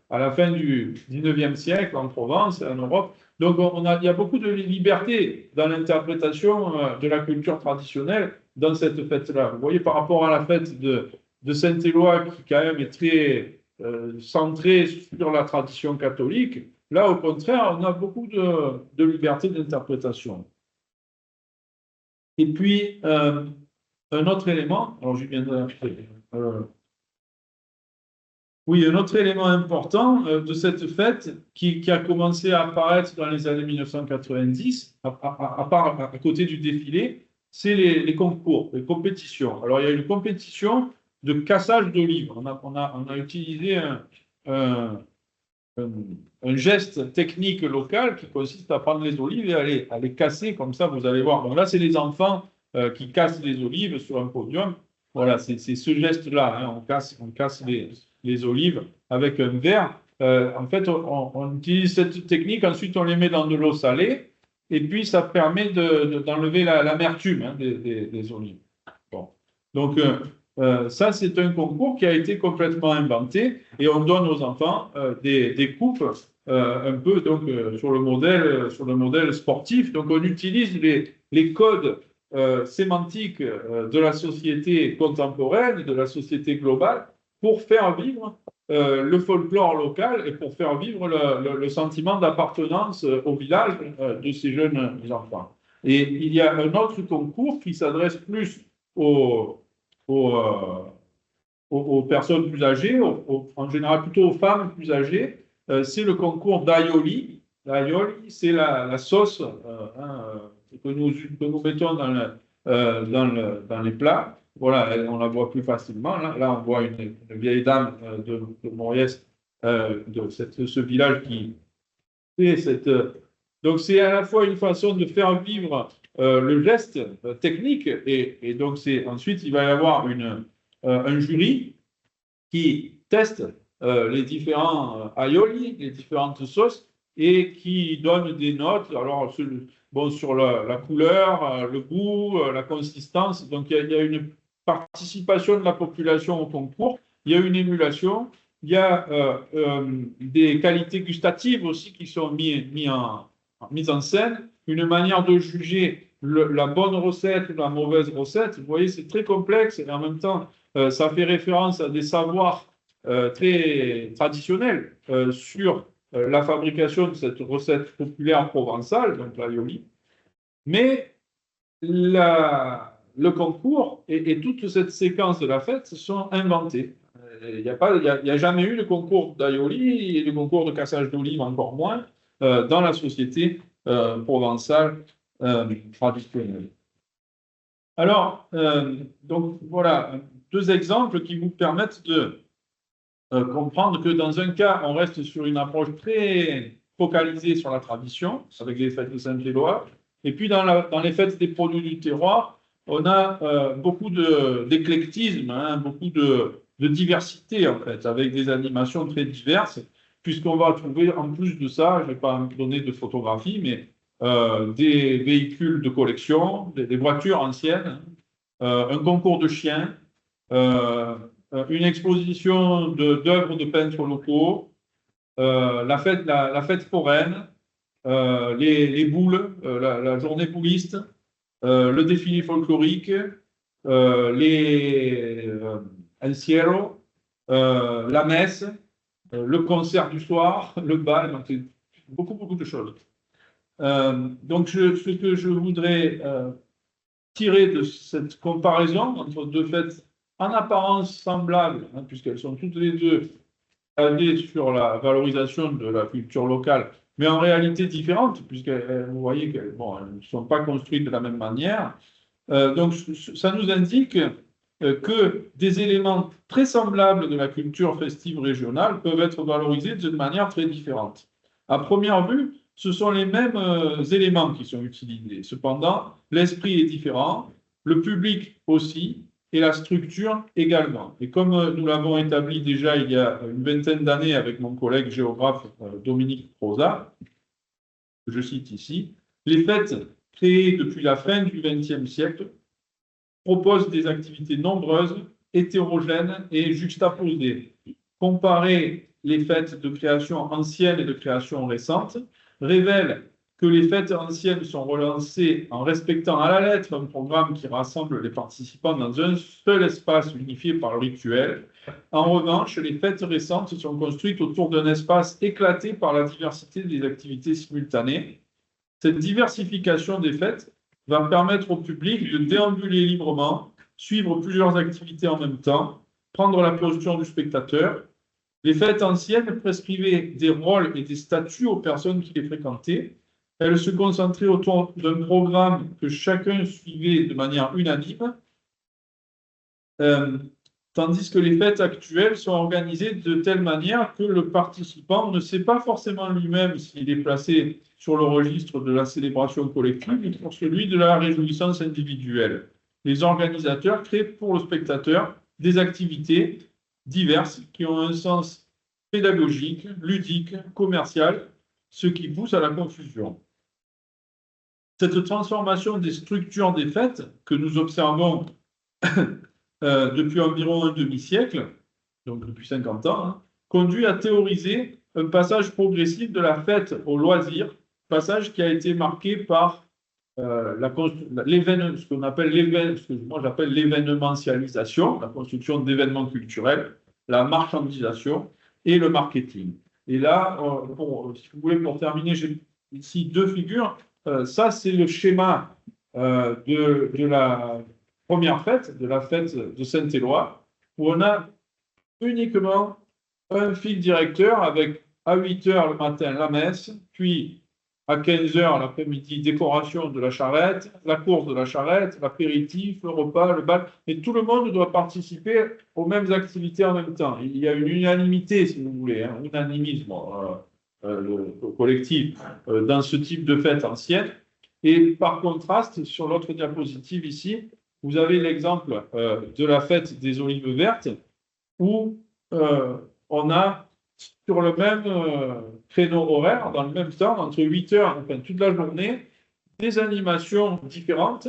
B: à la fin du 19e siècle en Provence et en Europe. Donc il y a beaucoup de liberté dans l'interprétation de la culture traditionnelle dans cette fête-là. Vous voyez, par rapport à la fête de Saint-Éloi, qui quand même est très centrée sur la tradition catholique, là, au contraire, on a beaucoup de liberté d'interprétation. Et puis, un autre élément, alors je viens oui, un autre élément important de cette fête qui a commencé à apparaître dans les années 1990, à côté du défilé, c'est les concours, les compétitions. Alors, il y a une compétition de cassage d'olives. On a utilisé un geste technique local qui consiste à prendre les olives et à les casser, comme ça, vous allez voir. Donc là, c'est les enfants qui cassent les olives sur un podium. Voilà, c'est ce geste-là, hein. On casse les olives avec un verre. En fait, on utilise cette technique, ensuite on les met dans de l'eau salée, et puis ça permet d'enlever l'amertume, hein, des olives. Bon. Donc, ça, c'est un concours qui a été complètement inventé, et on donne aux enfants des coupes un peu donc, sur le modèle sportif. Donc, on utilise les codes sémantiques de la société contemporaine, de la société globale, pour faire vivre le folklore local et pour faire vivre le sentiment d'appartenance au village de ces jeunes enfants. Et il y a un autre concours qui s'adresse plus aux personnes plus âgées, en général plutôt aux femmes plus âgées. C'est le concours d'aioli. L'aioli, c'est la sauce que nous mettons dans les plats. Voilà, on la voit plus facilement. Là on voit une vieille dame de Moriès, de ce village qui fait cette. Donc, c'est à la fois une façon de faire vivre le geste technique, et donc ensuite, il va y avoir un jury qui teste les différents aioli, les différentes sauces, et qui donne des notes. Alors, sur la couleur, le goût, la consistance. Donc, il y a une participation de la population au concours, il y a une émulation, il y a des qualités gustatives aussi qui sont mises en scène, une manière de juger la bonne recette ou la mauvaise recette. Vous voyez, c'est très complexe, et en même temps, ça fait référence à des savoirs très traditionnels sur la fabrication de cette recette populaire provençale, donc l'aioli. Mais le concours et toute cette séquence de la fête sont inventés. Il n'y a jamais eu de concours d'aioli et de concours de cassage d'olives, encore moins, dans la société provençale traditionnelle. Alors, donc voilà, deux exemples qui vous permettent de comprendre que dans un cas, on reste sur une approche très focalisée sur la tradition, avec les fêtes de Saint-Éloi, et puis dans les fêtes des produits du terroir, on a beaucoup d'éclectisme, hein, beaucoup de diversité, en fait, avec des animations très diverses, puisqu'on va trouver, en plus de ça, je ne vais pas donner de photographie, mais des véhicules de collection, des voitures anciennes, un concours de chiens, une exposition d'œuvres de peintres locaux, la fête foraine, les boules, la journée bouliste, le défilé folklorique, Encierro, la messe, le concert du soir, le bal, donc beaucoup de choses. Donc, ce que je voudrais tirer de cette comparaison entre deux fêtes en apparence semblables, hein, puisqu'elles sont toutes les deux basées sur la valorisation de la culture locale, mais en réalité différentes, puisque vous voyez qu'elles ne sont pas construites de la même manière. Donc, ça nous indique que des éléments très semblables de la culture festive régionale peuvent être valorisés d'une manière très différente. À première vue, ce sont les mêmes éléments qui sont utilisés. Cependant, l'esprit est différent, le public aussi, et la structure également. Et comme nous l'avons établi déjà il y a une vingtaine d'années avec mon collègue géographe Dominique Prosa, que je cite ici, les fêtes créées depuis la fin du XXe siècle proposent des activités nombreuses, hétérogènes et juxtaposées. Comparer les fêtes de création ancienne et de création récente révèle que les fêtes anciennes sont relancées en respectant à la lettre un programme qui rassemble les participants dans un seul espace unifié par le rituel. En revanche, les fêtes récentes sont construites autour d'un espace éclaté par la diversité des activités simultanées. Cette diversification des fêtes va permettre au public de déambuler librement, suivre plusieurs activités en même temps, prendre la posture du spectateur. Les fêtes anciennes prescrivaient des rôles et des statuts aux personnes qui les fréquentaient. Elles se concentraient autour d'un programme que chacun suivait de manière unanime, tandis que les fêtes actuelles sont organisées de telle manière que le participant ne sait pas forcément lui-même s'il est placé sur le registre de la célébration collective ou sur celui de la réjouissance individuelle. Les organisateurs créent pour le spectateur des activités diverses qui ont un sens pédagogique, ludique, commercial, ce qui pousse à la confusion. Cette transformation des structures des fêtes que nous observons depuis environ un demi-siècle, donc depuis 50 ans, conduit à théoriser un passage progressif de la fête au loisir, passage qui a été marqué par ce qu'on appelle moi j'appelle l'événementialisation, la construction d'événements culturels, la marchandisation et le marketing. Et là, si vous voulez, pour terminer, j'ai ici deux figures. Ça, c'est le schéma de la première fête, de la fête de Saint-Éloi, où on a uniquement un fil directeur avec à 8 heures le matin la messe, puis à 15 heures l'après-midi, décoration de la charrette, la course de la charrette, l'apéritif, le repas, le bal, et tout le monde doit participer aux mêmes activités en même temps. Il y a une unanimité, si vous voulez, un unanimisme collectif dans ce type de fête ancienne. Et par contraste, sur l'autre diapositive ici, vous avez l'exemple de la fête des olives vertes, où on a sur le même créneau horaire, dans le même temps, entre 8 heures, enfin toute la journée, des animations différentes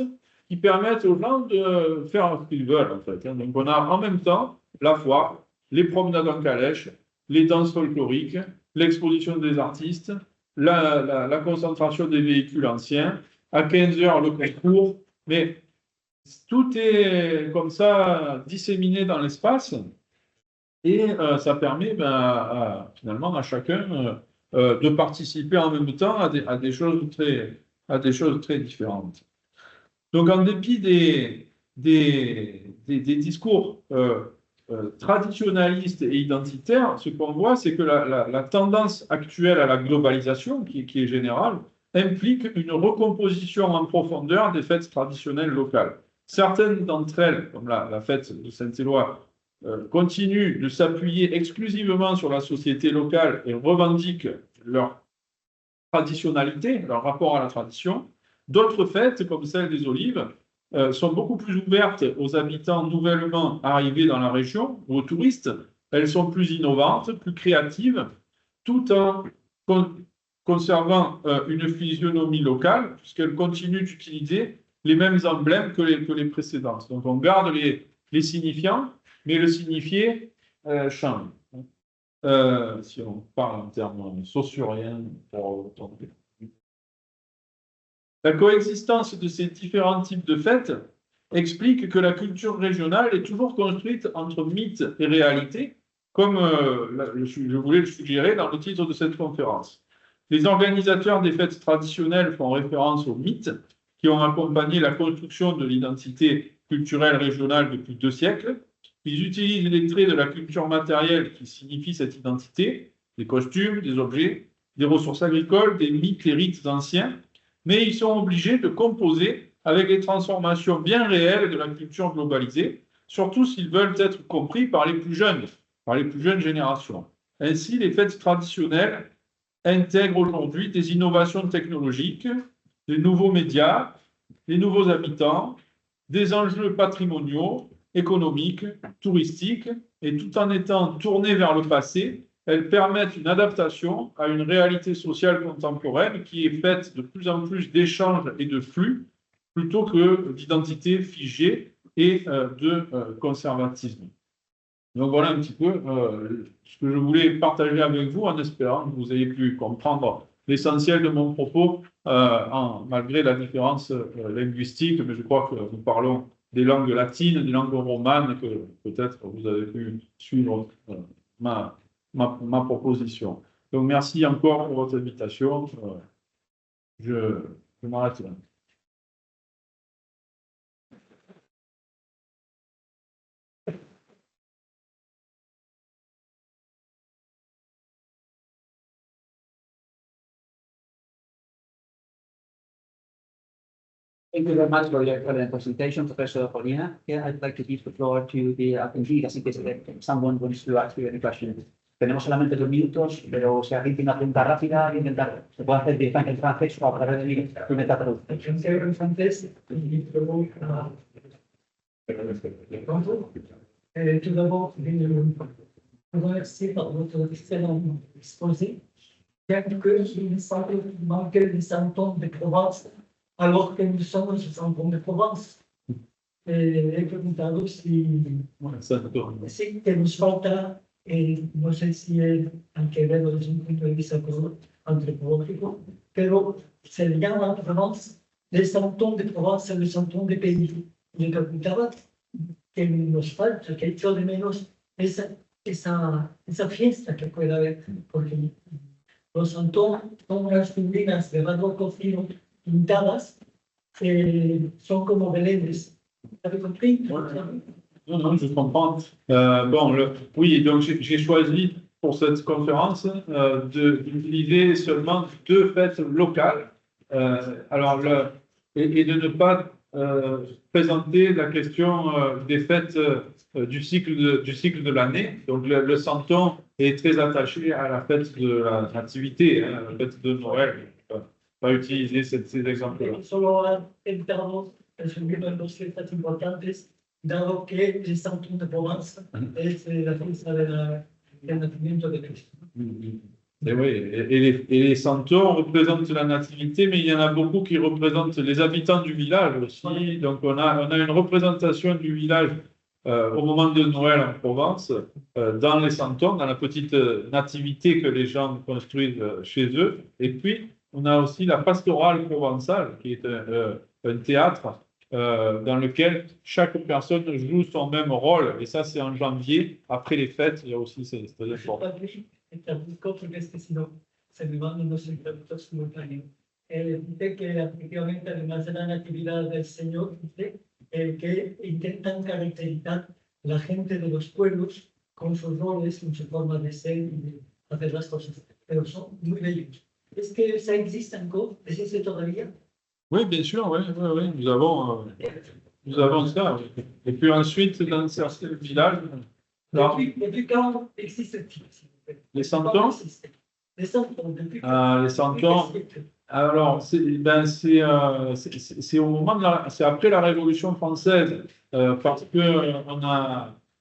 B: qui permettent aux gens de faire ce qu'ils veulent, en fait. Donc on a en même temps la foire, les promenades en calèche, les danses folkloriques, l'exposition des artistes, la concentration des véhicules anciens, à 15 heures le concours, mais tout est comme ça disséminé dans l'espace et ça permet finalement à chacun de participer en même temps à des choses très différentes. Donc en dépit des discours traditionnalistes et identitaires, ce qu'on voit, c'est que la tendance actuelle à la globalisation, qui est générale, implique une recomposition en profondeur des fêtes traditionnelles locales. Certaines d'entre elles, comme la fête de Saint-Éloi, continuent de s'appuyer exclusivement sur la société locale et revendiquent leur traditionnalité, leur rapport à la tradition. D'autres fêtes, comme celle des Olives, sont beaucoup plus ouvertes aux habitants nouvellement arrivés dans la région ou aux touristes. Elles sont plus innovantes, plus créatives, tout en conservant une physionomie locale, puisqu'elles continuent d'utiliser les mêmes emblèmes que les précédentes. Donc on garde les signifiants, mais le signifié change. Si on parle en termes saussuriens, la coexistence de ces différents types de fêtes explique que la culture régionale est toujours construite entre mythe et réalité, comme je voulais le suggérer dans le titre de cette conférence. Les organisateurs des fêtes traditionnelles font référence aux mythes qui ont accompagné la construction de l'identité culturelle régionale depuis 2 siècles. Ils utilisent les traits de la culture matérielle qui signifient cette identité, des costumes, des objets, des ressources agricoles, des mythes et rites anciens, mais ils sont obligés de composer avec les transformations bien réelles de la culture globalisée, surtout s'ils veulent être compris par les plus jeunes générations. Ainsi, les fêtes traditionnelles intègre aujourd'hui des innovations technologiques, des nouveaux médias, des nouveaux habitants, des enjeux patrimoniaux, économiques, touristiques, et tout en étant tournées vers le passé, elles permettent une adaptation à une réalité sociale contemporaine qui est faite de plus en plus d'échanges et de flux, plutôt que d'identité figée et de conservatisme. Donc voilà un petit peu ce que je voulais partager avec vous, en espérant que vous ayez pu comprendre l'essentiel de mon propos, malgré la différence linguistique, mais je crois que nous parlons des langues latines, des langues romanes, et que peut-être vous avez pu suivre ma proposition. Donc merci encore pour votre invitation. Je m'arrête là.
A: Thank you very much for your presentation, Professor Polina. Here, I'd like to give the floor to the attendee, así que si someone wants to ask you any questions. Tenemos solamente 2 minutos, pero si alguien tiene una pregunta rápida, intentar, se puede hacer directamente en francés o a través de mi intentar traducir.
C: Je sais en français, tout d'abord, je vous remercie pour votre excellent exposé. Bien que je me sens manquer des symptômes de Provence, alors que nous sommes des symptômes de Provence. He preguntado si que nos falta, no sé si hay que verlo desde un punto de vista antropológico, pero se le llama en Provence les symptômes de Provence et les symptômes des pays. Y preguntaba que nos falta, que echo de menos esa fiesta que puede haber, porque los symptômes son unas figurinas de barroco fino pintadas, son como belenes. Vous avez compris?
B: Non, je comprends. Oui, donc j'ai choisi pour cette conférence d'utiliser seulement 2 fêtes locales. Et de ne pas présenter la question des fêtes du cycle de l'année. Donc le Santon est très attaché à la fête de la Nativité, la fête de Noël. Pas utiliser ces exemples-là.
C: Solo entramos resumiendo en 2 fiestas importantes, dado que el Santo de Provence es la fiesta del nacimiento de Cristo.
B: Et oui, et les santons représentent la nativité, mais il y en a beaucoup qui représentent les habitants du village aussi. Donc on a une représentation du village au moment de Noël en Provence, dans les santons, dans la petite nativité que les gens construisent chez eux. Et puis on a aussi la pastorale provençale, qui est un théâtre dans lequel chaque personne joue son même rôle. Et ça, c'est en janvier, après les fêtes. Il y a aussi, c'est très important.
C: Porque es que si no, se me van unos traductores simultáneos. Dice que efectivamente, además de la natividad del Señor, dice que intentan caracterizar la gente de los pueblos con sus roles, con su forma de ser y de hacer las cosas, pero son muy bellos. ¿Es que ça existe encore? ¿Existe todavía?
B: Oui, bien sûr, oui, nous avons ça. Oui. Et puis ensuite, dans certains villages...
C: Depuis quand existe-t-il?
B: Les santons?
C: Les santons, depuis
B: les santons, alors, c'est au moment c'est après la Révolution française, parce que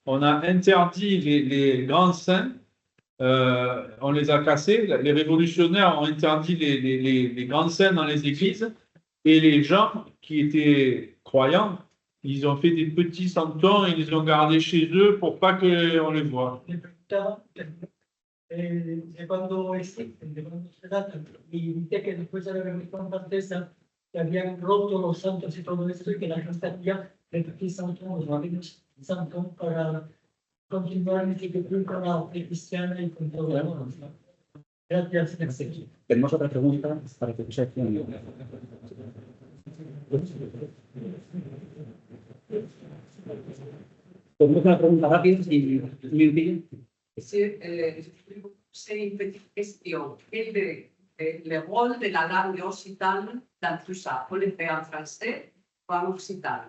B: on a interdit les grands saints, on les a cassés. Les révolutionnaires ont interdit les grands saints dans les églises, et les gens qui étaient croyants, ils ont fait des petits santons et ils les ont gardés chez eux pour pas qu'on les voie.
C: De cuando existen, de cuando se datan, y dice que después de la Revolución Francesa que habían roto los santos y todo esto, y que la gente hacía de petits santons, los rabinos santos, para continuar en institución con la fe cristiana y con todo lo demás. Gracias.
A: Tenemos otra pregunta para que se Tenemos una pregunta rápida y
D: C'est une petite question. Quel est le rôle de la langue occitane dans tout ça? On le fait en français ou en occitan?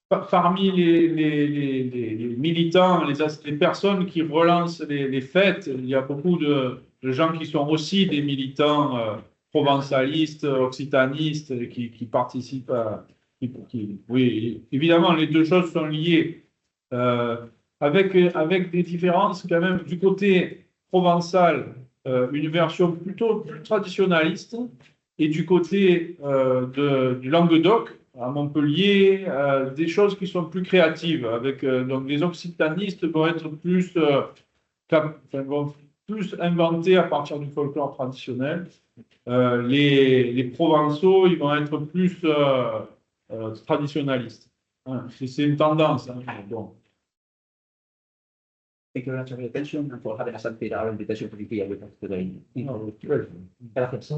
B: parmi les militants, les personnes qui relancent les fêtes, il y a beaucoup de gens qui sont aussi des militants provençalistes, occitanistes, qui participent à... oui, évidemment, les deux choses sont liées, avec des différences quand même du côté provençal, une version plutôt plus traditionnaliste, et du côté du Languedoc, à Montpellier, des choses qui sont plus créatives. Donc les occitanistes vont être vont plus inventer à partir du folklore traditionnel. Les Provençaux, ils vont être plus traditionnalistes. Hein, c'est une tendance. Hein, bon.
A: Thank you very much for your attention and for having accepted our invitation to be here with us today. Gracias.